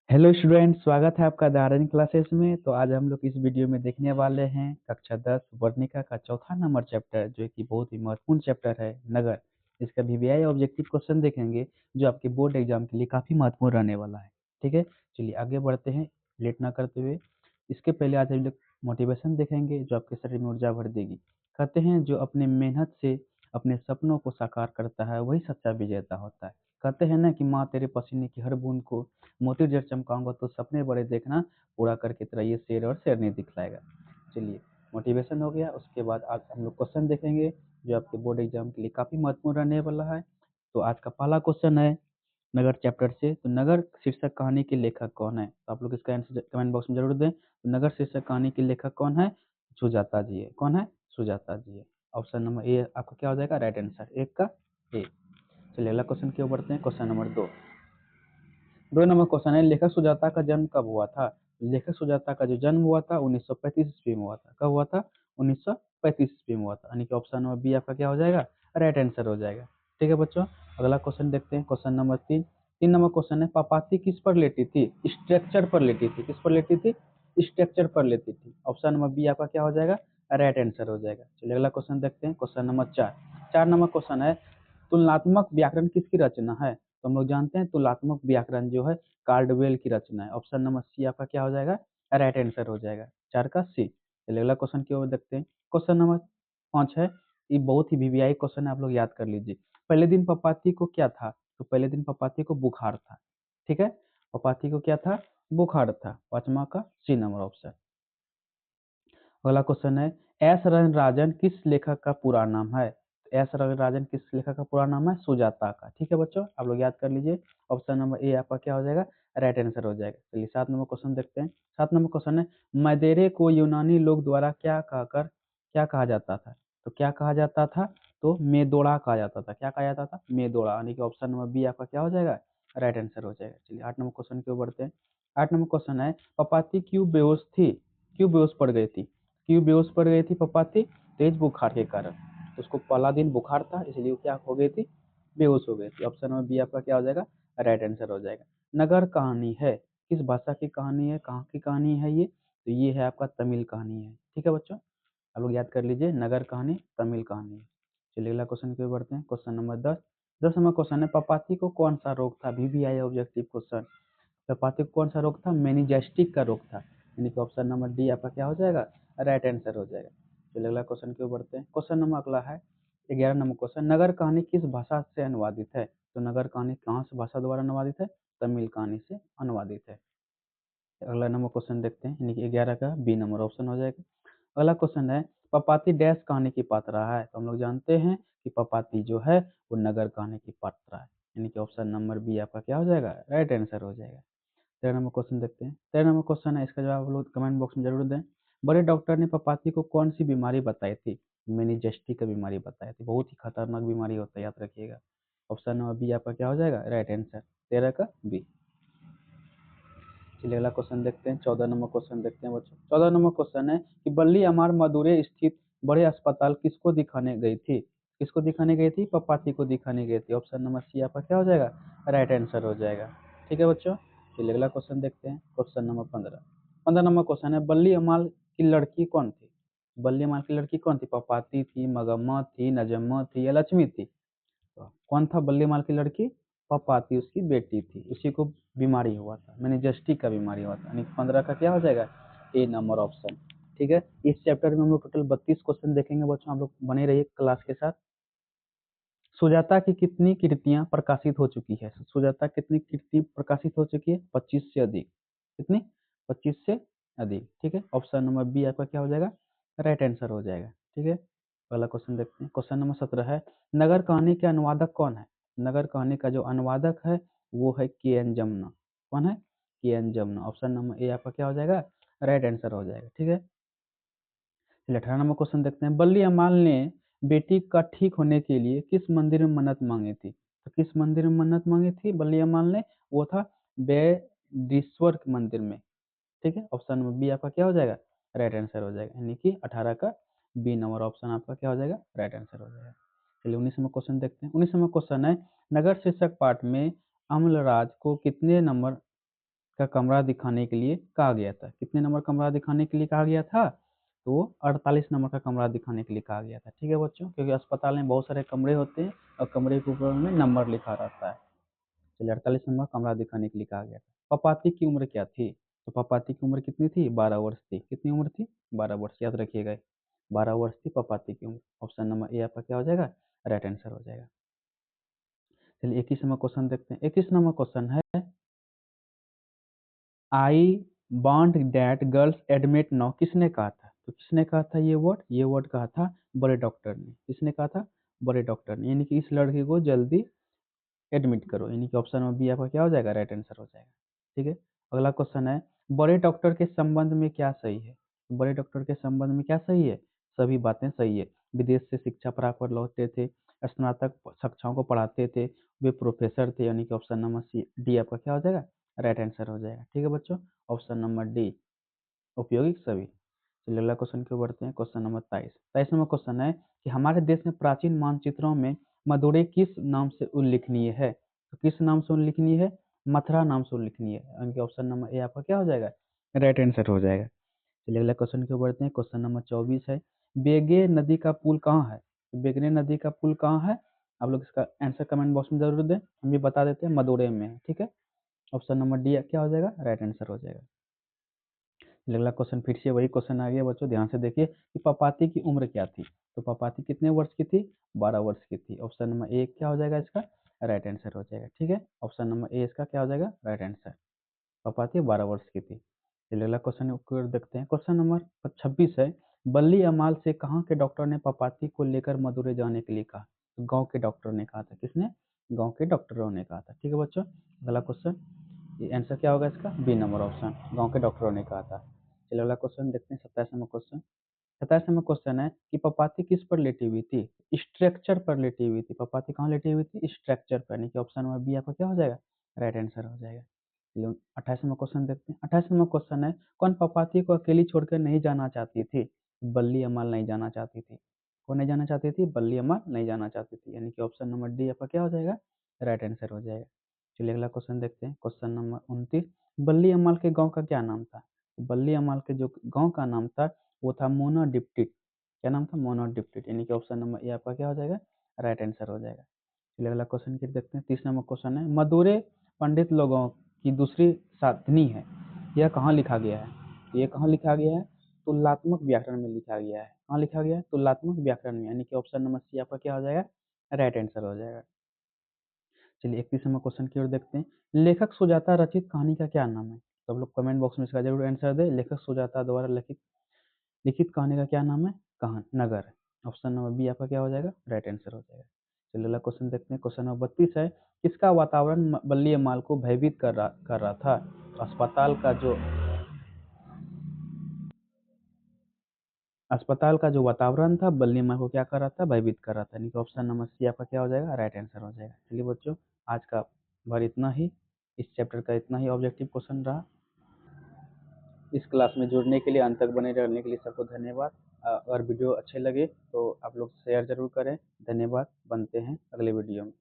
Hello student, स्वागत है आपका धारण क्लासेस में। तो आज हम लोग इस वीडियो में देखने वाले हैं कक्षा 10 वर्णिका का चौथा नंबर चैप्टर, जो कि बहुत ही महत्वपूर्ण चैप्टर है, नगर। इसका वीवीआई ऑब्जेक्टिव क्वेश्चन देखेंगे, जो आपके बोर्ड एग्जाम के लिए काफी महत्वपूर्ण रहने वाला है। ठीक है, चलिए आगे बढ़ते हैं लेट ना करते हुए। इसके पहले आज हम लोग मोटिवेशन देखेंगे, जो आपके शरीर में ऊर्जा भर देगी। कहते हैं जो अपने मेहनत से अपने सपनों को साकार करता है वही सच्चा विजेता होता है। कहते हैं ना कि माँ तेरे पसीने की हर बूंद को मोती जब चमकाऊंगा तो सपने बड़े देखना, पूरा करके तेरा ये शेर और शेरनी दिखलाएगा। चलिए, मोटिवेशन हो गया। उसके बाद आज हम लोग क्वेश्चन देखेंगे, जो आपके बोर्ड एग्जाम के लिए काफी महत्वपूर्ण रहने वाला है। तो आज का पहला क्वेश्चन है नगर चैप्टर से। तो नगर शीर्षक कहानी के लेखक कौन है? तो आप लोग इसका आंसर कमेंट बॉक्स में जरूर दें। तो नगर शीर्षक कहानी के लेखक कौन है? सुजाता जी है। कौन है? सुजाता जी है। ऑप्शन नंबर ए आपका क्या हो जाएगा? राइट आंसर एक का ए। चलिए अगला क्वेश्चन की ओर बढ़ते हैं। क्वेश्चन नंबर 2 नंबर क्वेश्चन है, लेखक सुजाता का जन्म कब हुआ था? लेखक सुजाता का जो जन्म हुआ था 1935 ईस्वी में हुआ था। कब हुआ था? 1935 ईस्वी में हुआ था। यानी कि ऑप्शन नंबर बी आपका क्या हो जाएगा? राइट आंसर हो जाएगा। ठीक है बच्चों, अगला क्वेश्चन देखते हैं। क्वेश्चन नंबर 3 नंबर क्वेश्चन है, पापाती किस पर लेटी थी? स्ट्रक्चर पर लेटी थी। किस पर लेटी थी? स्ट्रक्चर पर लेटी थी। ऑप्शन नंबर बी आपका क्या हो जाएगा? राइट आंसर हो जाएगा। चलिए अगला क्वेश्चन देखते हैं। क्वेश्चन नंबर 4 नंबर क्वेश्चन है, तुलनात्मक व्याकरण किसकी रचना है? तो हम लोग जानते हैं तुलनात्मक व्याकरण जो है कार्डवेल की रचना है। ऑप्शन नंबर सी आपका क्या हो जाएगा? राइट आंसर हो जाएगा। 4 का सी। चलिए अगला क्वेश्चन की ओर देखते हैं। क्वेश्चन नंबर 5 है, ये बहुत ही वीवीआई क्वेश्चन है, आप लोग याद कर लीजिए। पहले दिन पपाती को क्या था? तो पहले दिन पपाती को बुखार था। ठीक है, पपाती को क्या था? बुखार था। 5वां का सी नंबर ऑप्शन। अगला क्वेश्चन है, एस रंगराजन किस लेखक का पूरा नाम है? एस रंगराजन किस लेखक का पूरा नाम है? सुजाता का। ठीक है बच्चों, आप लोग याद कर लीजिए। ऑप्शन नंबर ए आपका क्या हो जाएगा? राइट आंसर हो जाएगा। चलिए 7 नंबर क्वेश्चन देखते हैं। 7 नंबर क्वेश्चन है, मैदेरे को यूनानी लोग द्वारा क्या कहा जाता था? तो क्या कहा जाता था? तो मेदोड़ा कहा जाता था। क्या कहा जाता था? मेदोड़ा। यानी कि ऑप्शन नंबर बी आपका क्या हो जाएगा? राइट आंसर हो जाएगा। चलिए 8 नंबर क्वेश्चन की ओर बढ़ते हैं। 8 नंबर क्वेश्चन है, पपाती क्यों बेहोश थी? क्यों बेहोश पड़ गई थी? क्यों बेहोश पड़ गई थी पपाती? तेज बुखार के कारण। उसको पहला दिन बुखार था, इसलिए वो क्या हो गई थी? बेहोश हो गई थी। ऑप्शन नंबर बी आपका क्या हो जाएगा? राइट आंसर हो जाएगा। नगर कहानी है, किस भाषा की कहानी है? कहाँ की कहानी है ये? तो ये है आपका तमिल कहानी है। ठीक है बच्चों, आप लोग याद कर लीजिए, नगर कहानी तमिल कहानी है। चलिए अगला क्वेश्चन की ओर बढ़ते हैं। Question number 10। 10 नंबर क्वेश्चन है, पपाती को कौन सा रोग था? VVI objective question. पपाती को कौन सा रोग था? मेनिजेस्टिक का रोग था। यानी कि ऑप्शन नंबर डी आपका क्या हो जाएगा? राइट आंसर हो जाएगा। चलिए अगला क्वेश्चन की ओर बढ़ते हैं। क्वेश्चन नंबर अगला है 11 नंबर क्वेश्चन, नगर कहानी किस भाषा से अनुवादित है? तो नगर कहानी कहाँ से भाषा द्वारा अनुवादित है? तमिल कहानी से अनुवादित है। अगला नंबर क्वेश्चन देखते हैं, यानी कि 11 का बी नंबर ऑप्शन हो जाएगा। अगला क्वेश्चन है, पपाती डैश कहानी की पात्रा है? तो हम लोग जानते हैं कि पपाती जो है वो नगर कहानी की पात्रा है। यानी कि ऑप्शन नंबर बी आपका क्या हो जाएगा? राइट आंसर हो जाएगा। 13 नंबर क्वेश्चन देखते हैं। 13 नंबर क्वेश्चन है, इसका जवाब आप लोग कमेंट बॉक्स में जरूर दें। बड़े डॉक्टर ने पपाती को कौन सी बीमारी बताई थी? मेनिजेस्टिक का बीमारी बताई थी। बहुत ही खतरनाक बीमारी होता है, याद रखिएगा। ऑप्शन नंबर बी आपका क्या हो जाएगा? राइट आंसर 13 का बी। चलिए अगला क्वेश्चन देखते हैं। 14 नंबर क्वेश्चन देखते हैं बच्चों। 14 नंबर क्वेश्चन है कि बल्ली अमार मदुरै स्थित बड़े अस्पताल किसको दिखाने गई थी? किसको दिखाने गई थी? पपाती को दिखाने गई थी। ऑप्शन नंबर सी आपका क्या हो जाएगा? राइट आंसर हो जाएगा। ठीक है बच्चों, चलिए अगला क्वेश्चन देखते हैं। Question number 15। 15 नंबर क्वेश्चन है, बल्ली अमाल की लड़की कौन थी? बल्ली अमाल की लड़की कौन थी? पपाती थी, मगम्मा थी, नजम्मा थी या लक्ष्मी थी? तो कौन था बल्ली माल की लड़की? पपाती उसकी बेटी थी। उसी को बीमारी हुआ था, मेनिजेस्टिक का बीमारी हुआ था। यानी 15 का क्या हो जाएगा? ए नंबर ऑप्शन। ठीक है, इस चैप्टर में हम लोग टोटल 32 क्वेश्चन देखेंगे बच्चों, आप लोग बने रहिए क्लास के साथ। सुजाता की कितनी कृतियां प्रकाशित हो चुकी है? सुजाता कितनी कृति प्रकाशित हो चुकी है? 25 से अधिक। कितनी? 25 से अधिक। ठीक है, ऑप्शन नंबर बी आपका क्या हो जाएगा? राइट आंसर हो जाएगा। ठीक है, अगला क्वेश्चन देखते हैं। क्वेश्चन नंबर 17 है, नगर कहानी के अनुवादक कौन है? नगर कहानी का जो अनुवादक है वो है के एन जमुना। कौन है? K N Jamuna. Option number A आपका क्या हो जाएगा? राइट आंसर हो जाएगा। ठीक है, चलिए 18 नंबर क्वेश्चन देखते हैं। बल्ली अम्माल ने बेटी का ठीक होने के लिए किस मंदिर में मन्नत मांगी थी? तो किस मंदिर में मन्नत मांगी थी बल्ली अम्माल ने? वो था बेडीश्वर के मंदिर में। ठीक है, ऑप्शन नंबर बी आपका क्या हो जाएगा? राइट आंसर हो जाएगा। यानी कि 18 का बी नंबर ऑप्शन आपका क्या हो जाएगा? राइट आंसर हो जाएगा। चलिए 19 नंबर क्वेश्चन देखते हैं। 19 नंबर क्वेश्चन है, नगर शीर्षक पाठ में अम्लराज को कितने नंबर का कमरा दिखाने के लिए कहा गया था। कितने नंबर कमरा दिखाने के लिए कहा गया था? तो 48 नंबर का कमरा दिखाने के लिए कहा गया था। ठीक है बच्चों, क्योंकि अस्पताल में बहुत सारे कमरे होते हैं और कमरे के ऊपर में नंबर लिखा रहता है। चलिए 48 नंबर कमरा दिखाने के लिए कहा गया था। पपाती की उम्र क्या थी? तो पपाती की उम्र कितनी थी? 12 वर्ष थी। कितनी उम्र थी? 12 वर्ष, याद रखिएगा। 12 वर्ष थी पपाती की उम्र। ऑप्शन नंबर ए आपका क्या हो जाएगा? राइट आंसर हो जाएगा। चलिए 21 नंबर क्वेश्चन देखते हैं। 21 नंबर क्वेश्चन है, I want that girls admit now. किसने कहा था? तो किसने कहा था ये वर्ड? ये वर्ड कहा था बड़े डॉक्टर ने। किसने कहा था? बड़े डॉक्टर ने। यानी कि इस लड़के को जल्दी एडमिट करो। यानी कि ऑप्शन में बी आपका क्या हो जाएगा? राइट आंसर हो जाएगा। ठीक है। अगला क्वेश्चन है, बड़े डॉक्टर के संबंध में क्या सही है? बड़े डॉक्टर के संबंध में क्या सही है? सभी बातें सही है। विदेश से शिक्षा प्राप्त कर लौटते थे, स्नातक कक्षाओं को पढ़ाते थे, वे प्रोफेसर थे। यानी कि ऑप्शन नंबर सी डी आपका क्या हो जाएगा? राइट आंसर हो जाएगा। ठीक है बच्चों, ऑप्शन नंबर डी उपयोगिक सभी। चलिए अगला क्वेश्चन की ओर बढ़ते हैं। Question number 23। 23 नंबर क्वेश्चन है कि हमारे देश में प्राचीन मानचित्रों में मदुरै किस नाम से उल्लेखनीय है? तो किस नाम से उल्लेखनीय है? मथुरा नाम से उल्लेखनीय है। यानी कि ऑप्शन नंबर ए आपका क्या हो जाएगा? राइट आंसर हो जाएगा। चलिए अगला क्वेश्चन की ओर बढ़ते हैं। क्वेश्चन नंबर 24 है, बेगे नदी का पुल कहाँ है? तो बेगने नदी का पुल कहाँ है? आप लोग इसका आंसर कमेंट बॉक्स में जरूर दें, हम भी बता देते हैं, मदुरै में है। ठीक है, ऑप्शन नंबर डी क्या हो जाएगा? राइट आंसर हो जाएगा। अगला क्वेश्चन फिर से वही क्वेश्चन आ गया बच्चों, ध्यान से देखिए कि पपाती की उम्र क्या थी? तो पपाती कितने वर्ष की थी? 12 वर्ष की थी। ऑप्शन नंबर ए क्या हो जाएगा इसका? राइट आंसर हो जाएगा। ठीक है, ऑप्शन नंबर ए इसका क्या हो जाएगा? Right answer. पपाती 12 वर्ष की थी। चलिए अगला क्वेश्चन को देखते हैं। क्वेश्चन नंबर 26 है, बल्ली अमाल से कहाँ के डॉक्टर ने पपाती को लेकर मदुरै जाने के लिए कहा? तो गाँव के डॉक्टर ने कहा था। किसने? गाँव के डॉक्टरों ने कहा था। ठीक है बच्चों, अगला क्वेश्चन, ये आंसर क्या होगा इसका? बी नंबर ऑप्शन, गांव के डॉक्टरों ने कहा था। चलिए अगला क्वेश्चन देखते हैं। 27 नंबर क्वेश्चन। 27 नंबर क्वेश्चन है कि पपाती किस पर लेटी हुई थी? स्ट्रक्चर पर लेटी हुई थी। पपाती कहाँ लेटी हुई थी? स्ट्रक्चर पर। यानी कि ऑप्शन नंबर बी आपका क्या हो जाएगा? राइट आंसर हो जाएगा। चलिए 28 नंबर क्वेश्चन देखते हैं। 28 नंबर क्वेश्चन है, कौन पपाती को अकेली छोड़कर नहीं जाना चाहती थी? बल्ली अमाल नहीं जाना चाहती थी। कौन नहीं जाना चाहती थी? बल्ली अमाल नहीं जाना चाहती थी। यानी कि ऑप्शन नंबर डी आपका क्या हो जाएगा? राइट आंसर हो जाएगा। चलिए अगला क्वेश्चन देखते हैं। क्वेश्चन नंबर 29, बल्ली अम्माल के गांव का क्या नाम था? बल्ली अम्माल के जो गांव का नाम था वो था मोना डिप्टिट। क्या नाम था? मोना डिप्टिट। यानी कि ऑप्शन नंबर ए आपका क्या हो जाएगा? राइट आंसर हो जाएगा। चलिए अगला क्वेश्चन फिर देखते हैं। 30 नंबर क्वेश्चन है, मदुरै पंडित लोगों की दूसरी साधनी है, यह कहाँ लिखा गया है? ये कहाँ लिखा गया है? तुलनात्मक व्याकरण में लिखा गया है। कहाँ लिखा गया है? तुलनात्मक व्याकरण में। यानी कि ऑप्शन नंबर सी आपका क्या हो जाएगा? राइट आंसर हो जाएगा। चलिए 31 नंबर क्वेश्चन की ओर देखते हैं। लेखक सुजाता रचित कहानी का क्या नाम है? तो आप लोग कमेंट बॉक्स में इसका जरूर आंसर दें। लेखक सुजाता द्वारा लिखित लिखित कहानी का क्या नाम है? कहान नगर। ऑप्शन नंबर बी आपका क्या हो जाएगा? राइट आंसर हो जाएगा। चलिए अगला क्वेश्चन देखते हैं। क्वेश्चन नंबर 32 है, किसका वातावरण बल्ली माल को भयभीत कर रहा था? अस्पताल का जो वातावरण था बल्ली माल को क्या कर रहा था? भयभीत कर रहा था। यानी कि ऑप्शन नंबर सी आपका क्या हो जाएगा? राइट आंसर हो जाएगा। चलिए बच्चों, आज का भर इतना ही, इस चैप्टर का इतना ही ऑब्जेक्टिव क्वेश्चन रहा। इस क्लास में जुड़ने के लिए, अंत तक बने रहने के लिए सबको धन्यवाद। अगर वीडियो अच्छे लगे तो आप लोग शेयर जरूर करें। धन्यवाद, बनते हैं अगले वीडियो में।